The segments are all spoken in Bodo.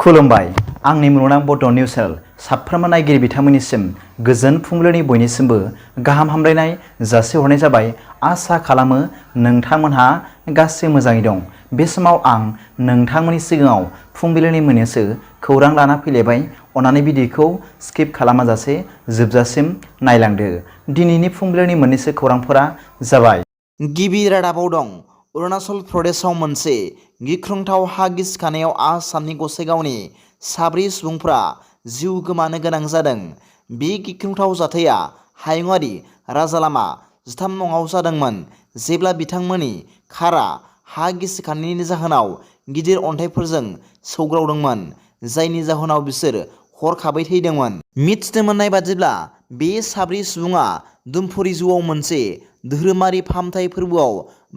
खुलुमबाय आंनि मुलुगनां बड' निउस चेनेल साफ्रोमबो नायगिरि बिथांमोननिसिम गोजोन फुंबिलिनि बयनिसिमबो गाहाम हामलायनाय जासिहरनाय जाबाय। आसा खालामो नोंथांमोनहा गासै मोजाङै दं। बे समाव आं नोंथांमोननि सिगाङाव फुंबिलिनि मोननैसो खौरां लाना फैलायबाय। अन्नानै भिडिअखौ स्किप खालामाजासे जोबजासिम नायलांदो। दिनैनि फुंबिलिनि मोननैसो खौरांफोरा जाबाय। गिबि रादाबाव दं। अरुणाचल प्रदेशआव मोनसे गिख्रंथाव हा गिसिखानायाव आसामनि गसाइगावनि 4 सुबुंफोरा जिउ गोमानो गोनां जादों। बे गिख्रंथाव जाथाया हायुङारि राजालामा 13 नंआव जादोंमोन, जेब्ला बिथांमोननि कारा हा गिसिखानायनि जाहोनाव गिदिर अन्थाइफोरजों सौग्रावदोंमोन, जायनि जाहोनाव बिसोर हरखाबै थैदोंमोन। मिथिनो मोननाय बादिब्ला बे 4 सुबुङा दुमफुरिजुआव मोनसे धोरोमारि फाहामथाय फोरबोआव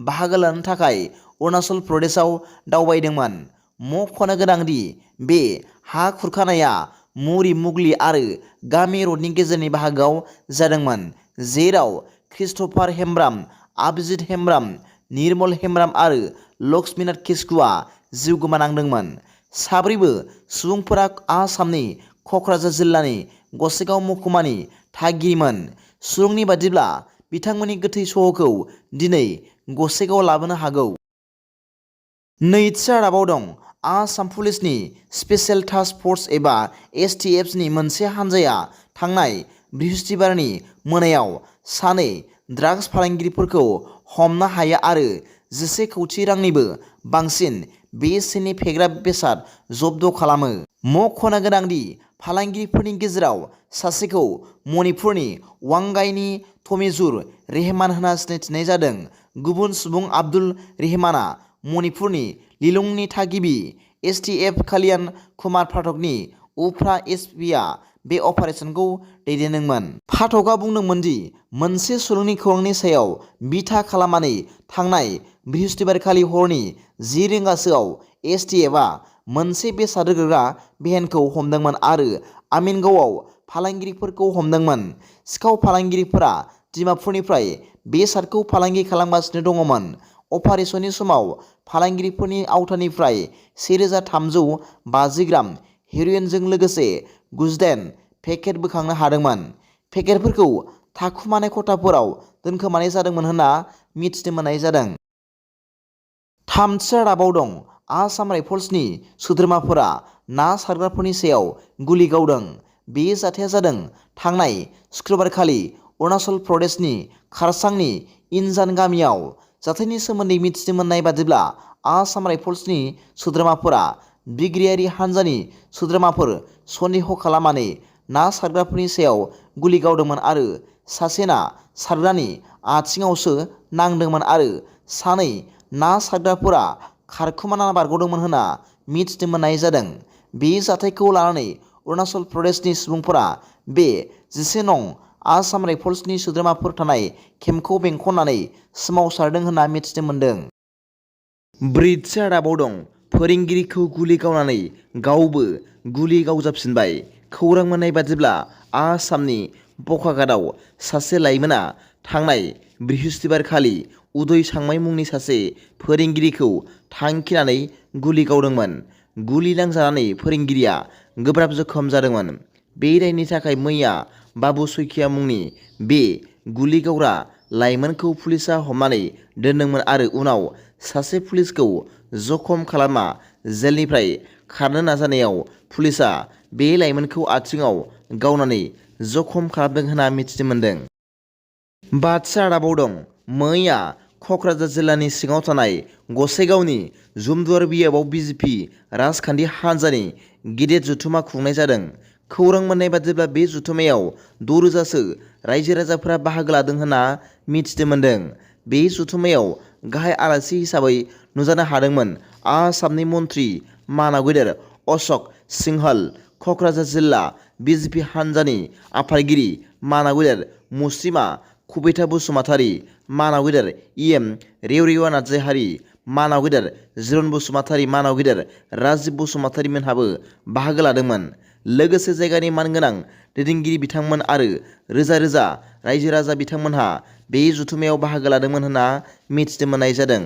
बाहागो लानो थाखाय अरुणाचल प्रदेशआव दावबायदोंमोन। मख'नो गोनांदि बे हा खुरखानाया मुरी मुगली आरो गामी र'डनि गेजेरनि बाहागोआव जादोंमोन, जेराव क्रिस्ट'फार हेम्ब्राम, अभिजित हेम्ब्राम, निर्मल हेम्ब्राम आरो लक्ष्मीनाथ किस्कुआ जिउ गोमानांदोंमोन। 4बो सुबुंफोरा आसामनि क'क्राझार जिल्लानि गसाइगाव महकुमानि थागिरिमोन। सुलुंनि बादिब्ला बिथांमोननि गोथै सह'खौ दिनै गसाइगावआव लाबोनो हागौ। नैथि रादाबाव दं। आसाम पुलिसनि स्पेशेल टास्क फर्स एबा STFनि मोनसे हानजाया थांनाय बृहस्पतिबारनि मोनायाव 2 ड्राग्स फालांगिरिफोरखौ हमनो हायो आरो 11 कौटि रांनिबो बांसिन बेसेननि फेग्रा बेसाद जब्द खालामो। मख'नो गोनांदि फालांगिरिफोरनि गेजेराव सासेखौ मणिपुरनि वांगाइनि तमिजुर रेहमान होनना सिनायथिनाय जादों। गुबुन सुबुं आब्दुल रेहमानआ मणिपुरनि लिलंनि थागिबि। STF कल्याण कुमार पाठकनि उफ्रा SPआ बे अपारेशनखौ दैदेनदोंमोन। पाठकआ बुंदोंमोन दि मोनसे सुलुंनि खौरांनि सायाव बिथा खालामनानै थांनाय बृहस्पतिबारखालि हरनि 10 रिंगासोआव STFआ मोनसे बेसाद रोगाग्रा भेनखौ हमदोंमोन आरो आमिनगावआव फालांगिरिफोरखौ हमदोंमोन। सिखाव फालांगिरिफोरा डिमापुरनिफ्राय बेसादखौ फालांगि खालामगासिनो दङमोन। अपारेशननि समाव फालांगिरिफोरनि आवथानिफ्राय 1350 ग्राम हेर'इनजों लोगोसे 98 पेकेट बोखांनो हादोंमोन। पेकेटफोरखौ थाखुमानाय खथाफोराव दोनखोमानाय जादोंमोन होनना मिथिनो मोननाय जादों। थामथि रादाबाव दं। आसाम राइफल्सनि सोद्रोमाफोरा ना सारग्राफोरनि सायाव गुलि गावदों। बे जाथाया जादों थांनाय शुक्रबारखालि अरुणाचल प्रदेशनि खारसांनि इनजान गामियाव। जाथायनि सोमोन्दै मिथिनो मोननाय बादिब्ला आसाम राइफल्सनि सोद्रोमाफोरा बिग्रायारि हान्जानि सोद्रोमाफोर सन्देह खालामनानै ना सारग्राफोरनि सायाव गुलि गावदोंमोन आरो सासे ना सारग्रानि आथिङावसो नांदोंमोन आरो 2 ना सारग्राफोरा खारखोमाना बारग'दोंमोन होनना मिथिनो मोननाय जादों। बे जाथायखौ लानानै अरुणाचल प्रदेशनि सुबुंफोरा बे 11 नं आसाम राइफल्सनि सोद्रोमाफोर थानाय केम्पखौ बेंखननानै सोमावसारदों होनना मिथिनो मोनदों। ब्रैथि रादाबाव दं। फोरोंगिरिखौ गुलि गावनानै गावबो गुलि गावजाफिनबाय। खौरां मोननाय बादिब्ला आसामनि बकाघाटआव सासे लाइमोना थांनाय बृहस्पतिबारखालि उदय सांमाइ मुंनि सासे फोरोंगिरिखौ थांखिनानै गुलि गावदोंमोन। गुलि नांजानानै फोरोंगिरिया गोब्राब जखम जादोंमोन। बे दायनि थाखाय मैया बाबु सइकिया मुंनि बे गुलि गावग्रा लाइमोनखौ पुलिसआ हमनानै दोनदोंमोन आरो उनाव सासे पुलिसखौ जखम खालामना जेलनिफ्राय खारनो नाजानायाव पुलिसआ बे लाइमोनखौ आथिङाव गावनानै जखम खालामदों होनना मिथिनो मोनदों। बाथि रादाबाव दं। मैया क'क्राझार जिल्लानि सिङाव थानाय गसाइगावनि जुमदुवार बियाबाव BJP राजखान्थि हान्जानि गिदिर जथुम्मा खुंनाय जादों। खौरां मोननाय बादिब्ला बे जथुम्मायाव 6000सो रायजो राजाफोरा बाहागो लादों होनना मिथिनो मोनदों। बे जथुम्मायाव गाहाय आलासि हिसाबै नुजानो हादोंमोन आसामनि मन्त्रि मानाव गेदेर अशक सिंहल, क'क्राझार जिल्ला BJP हान्जानि आफादगिरि मानाव गेदेर मुस्रिमा कुबेथा बसुमतारी, मानाव गेदेर EM रेवरेवा नार्जारी, मानाव गेदेर जिरन बसुमतारी, मानाव गेदेर राजिब बसुमतारी मोनहाबो बाहागो लादोंमोन। लोगोसे जायगानि मानगोनां दैदेनगिरि बिथांमोन आरो रोजा रोजा रायजो राजा बिथांमोनहा बे जथुम्मायाव बाहागो लादोंमोन होनना मिथिनो मोननाय जादों।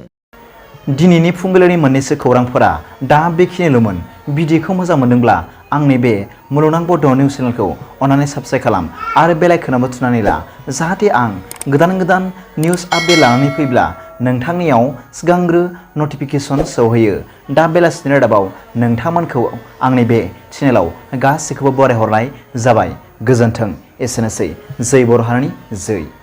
दिनैनि फुंबिलिनि मोननैसो खौरांफोरा दा बेखिनिल'मोन। भिडिअखौ मोजां मोनदोंब्ला आंनि बे मुलुगनां बड' निउस चेनेलखौ अन्नानै साबस्क्राइब खालाम आरो बेल आइकनआवबो थुनानै ला, जाहाथे आं गोदान निउस आपडेट लानानै फैब्ला नोंथांनियाव सिगांग्रो नटिफिकेसन सौहैयो। दा बेलासिनि रादाबाव नोंथांमोनखौ आंनि बे चेनेलाव गासैखौबो बरायहरनाय जाबाय। गोजोन्थों। एसेनोसै। जै बर' हारिनि जै।